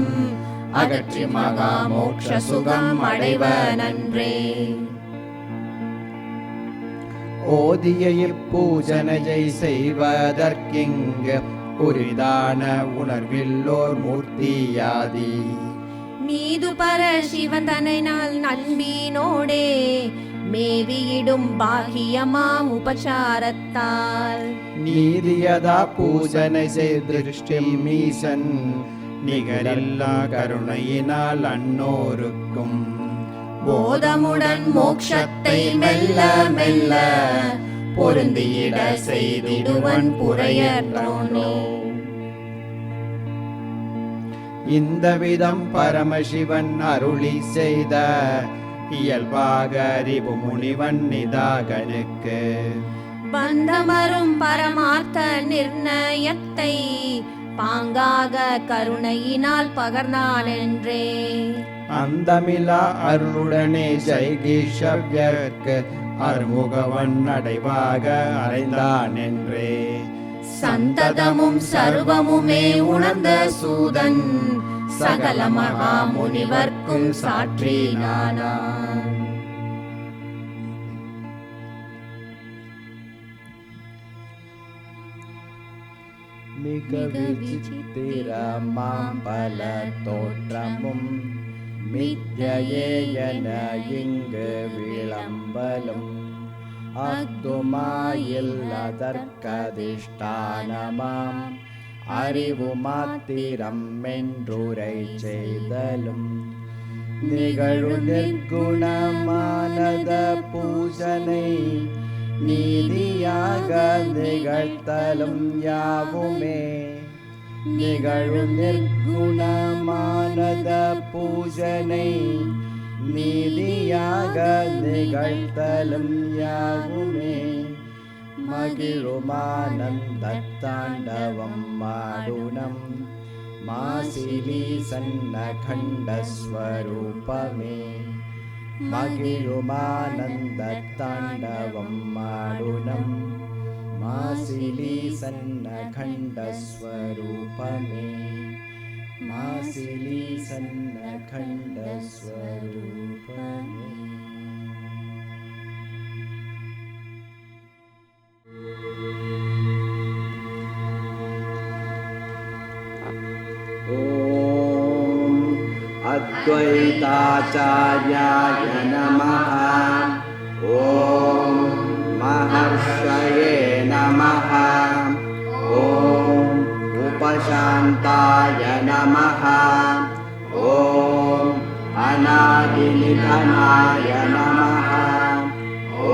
அகற்றி மகா மோட்ச சுகம் அடைவனன்றே. ஓதிய இப்பூஜனையை செய்வதற்கிங்கு உரிதான உணர்வில்லோர் மூர்த்தியாதி நீது பர சிவந்தனை நாள் நண்பீனோடே மேவியிடும் பாகியமாம் உபசாரத்தால் நீதியதா பூஜனை செய்திருஷ்டி மீசன் நிகரில்லா கருணையினால் அன்னோருக்கும் போதமுடன் மோட்சத்தை மெல்ல மெல்ல பொருந்தியிட செய்திடுவன் புரையற்றோனே. இந்த விதம் பரமசிவன் அருளி செய்த இயல்பாக அறிவு முனிவன் நிதாகனுக்கு பந்தமரும் பரமார்த்த நிர்ணயத்தை பாங்காக கருணையினால் பகர்ந்தான் என்றே. அந்தமிலா அருளுடனே ஜெய்கீஷவ்யர்க்கு அருமுகவன் அடைவாக அடைந்தான் என்றே. சந்ததமும் சர்வமுமே உணர்ந்த சூதன் சகல மகா முனிவர்க்கும் சாற்றினானாம். மிக விசித்திரமாம் பல தோற்றமும் மித்யையே என இங்கு விளம்பலும் அத்துமாயில் அதற்கதிஷ்டானமாம் அறிவு மாத்திரம் என்றுரை செய்தலும் நிகழு நிர்குணமானத பூஜனை நீதியாக நிகழ்த்தலும் யாவுமே. நிகழு நிர்குணமானத பூஜனை நீதியாக நிகழ்த்தலும் யாவுமே. மகிழுமானந்த தாண்டவம் மாடுனம் மாசிலி சன்னகண்டஸ்வரூபமே. மகிழுமானந்த தாண்டவம் மாடுனம் மாசிலி சன்னகண்டஸ்வரூபமே. மாசிலி சன்னகண்டஸ்வரூபமே. ஓம் அத்வைதாச்சார்யாய நமஹ. ஓம் மஹர்ஷயே நமஹ. ஓம் உபசாந்தாய நமஹ. ஓம் அநாதிநிதனாய நமஹ.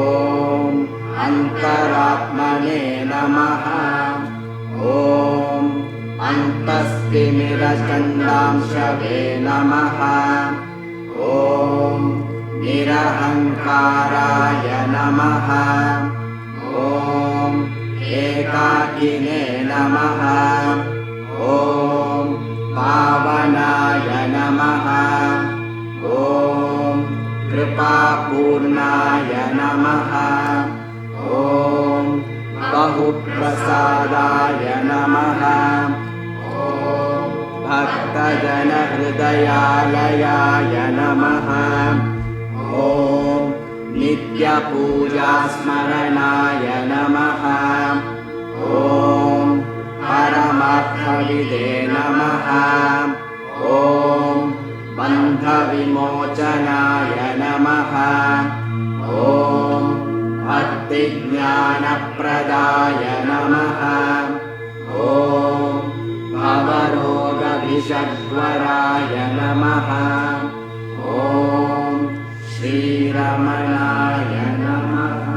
ஓம் அந்தராத்மனே நமஹ. ஓம் अन्तस्तिमिरचन्दांशवे नमः. ॐ निरहङ्काराय नमः. ॐ एकाकिने नमः. ॐ पावनाय नमः. ॐ कृपापूर्णाय नमः. ॐ बहुप्रसादाय नमः. भक्तजनहृदयालयाय नमः. ॐ नित्यपूजास्मरणाय नमः. ॐ परमार्थविदे नमः. ॐ बन्धविमोचनाय नमः. ॐ भक्तिज्ञानप्रदाय नमः. ॐ भवरोगविषज्वराय नमः. ॐ श्रीरमणाय नमः.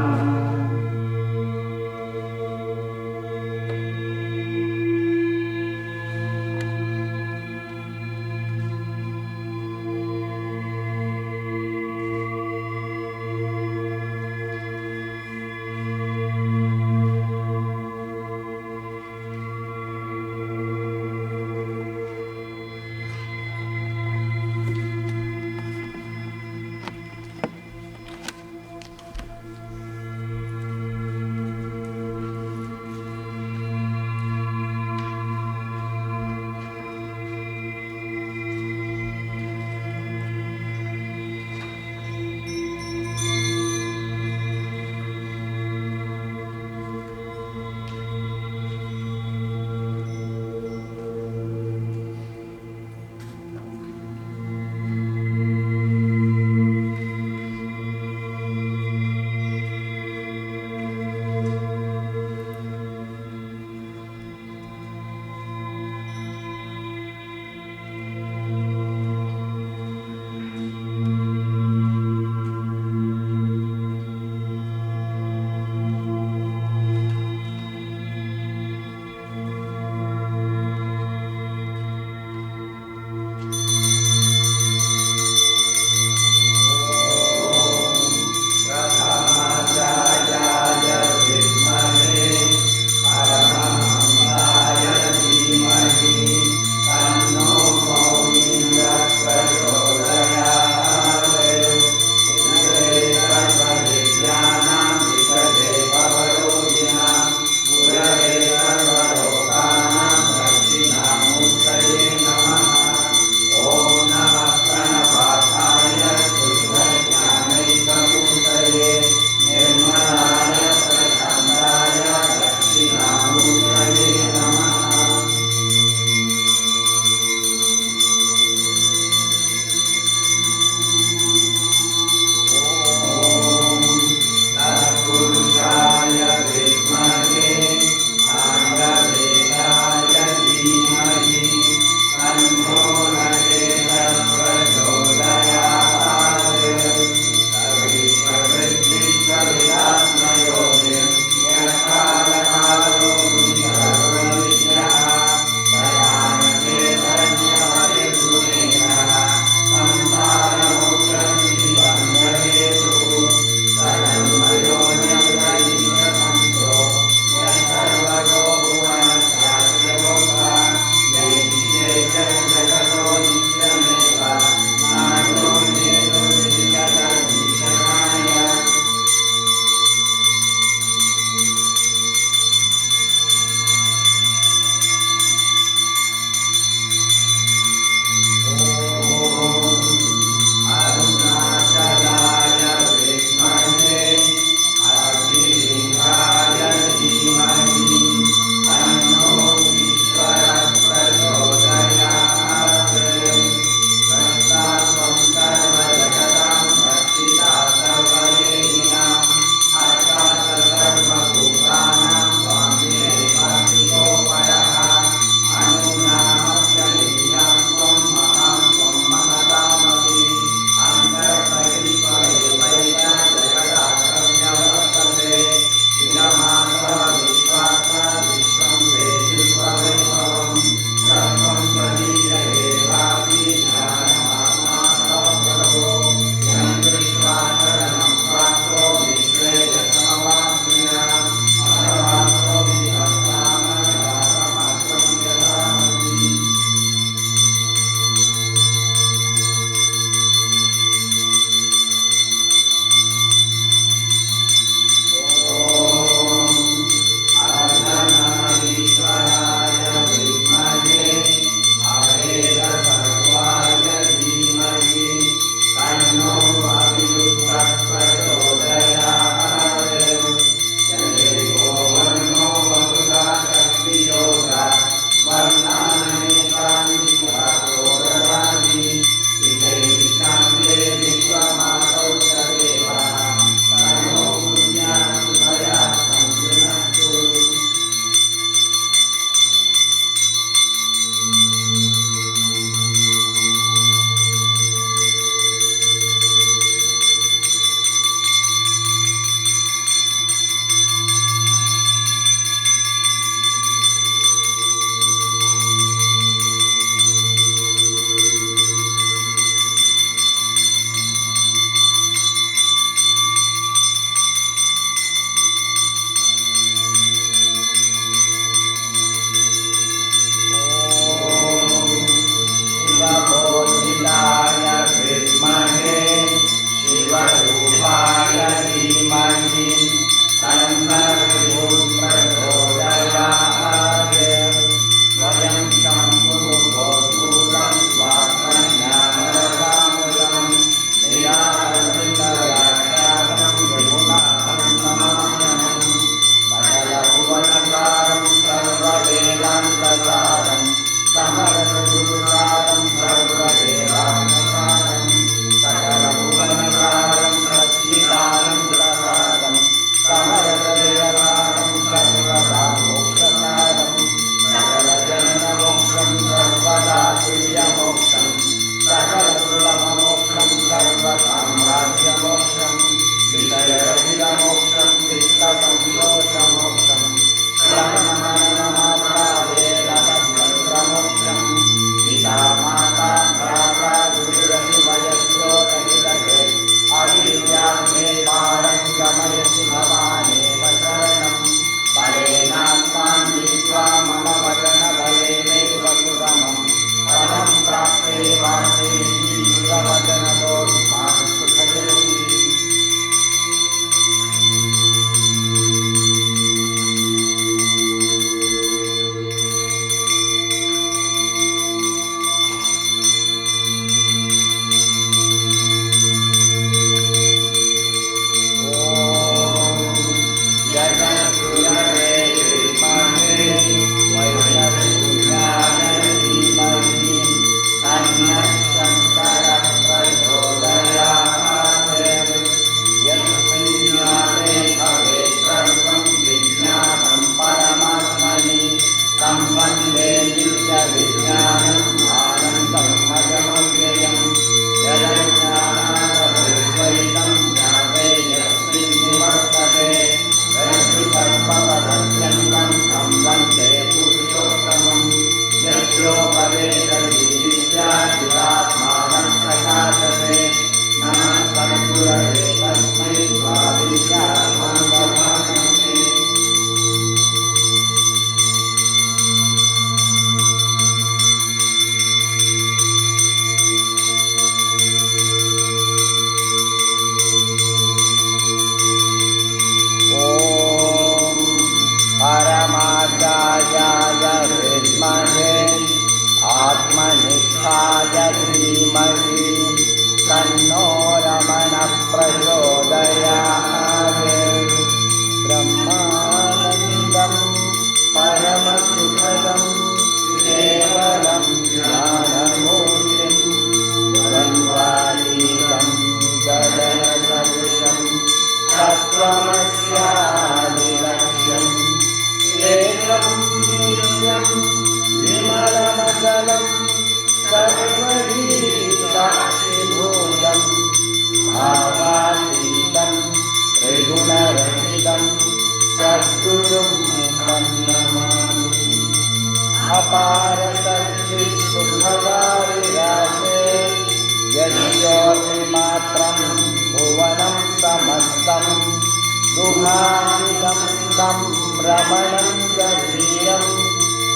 गुहानिदं तं रमणं गभीरं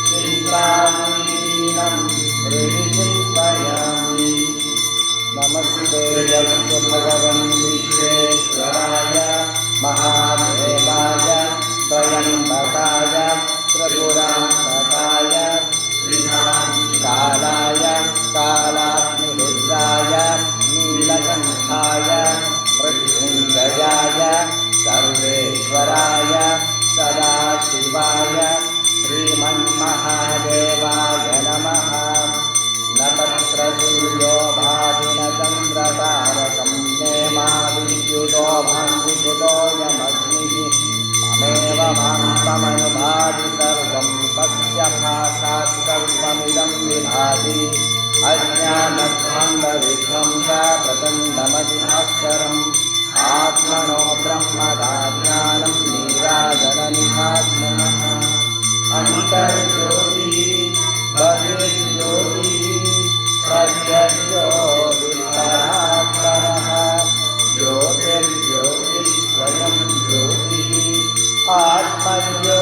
चिन्ताहीनं हृदि चिन्तयामि नमस्ते यस्तु भगवन् विश्वेश्वराय महादेवाय त्र्यम्बकाय त्रिपुरान्तकाय कालाय कालाग्निरुद्राय नीलकण्ठाय मृत्युञ्जयाय सर्वेश्वराय सदाशिवाय श्रीमन्महादेवाय नमः न तत्र सूर्यो भाति न चन्द्रतारकं नेमा विद्युतो भान्विद्युतो यमग्निः तमेव भान्तमनुभाति सर्वं तस्य भासात् सर्वमिदं विभाति अज्ञानध्वन्दविध्वंस प्रचण्डमतिभास्करम् आत्मनो ब्रह्मदाज्ञानं नीराजननिधात्मनः अन्तर्ज्योतिः बहिर्ज्योतिः प्रत्यज्योतिर्परात्परः ज्योतिर्ज्योतिः स्वयं ज्योतिः आत्मज्योतिः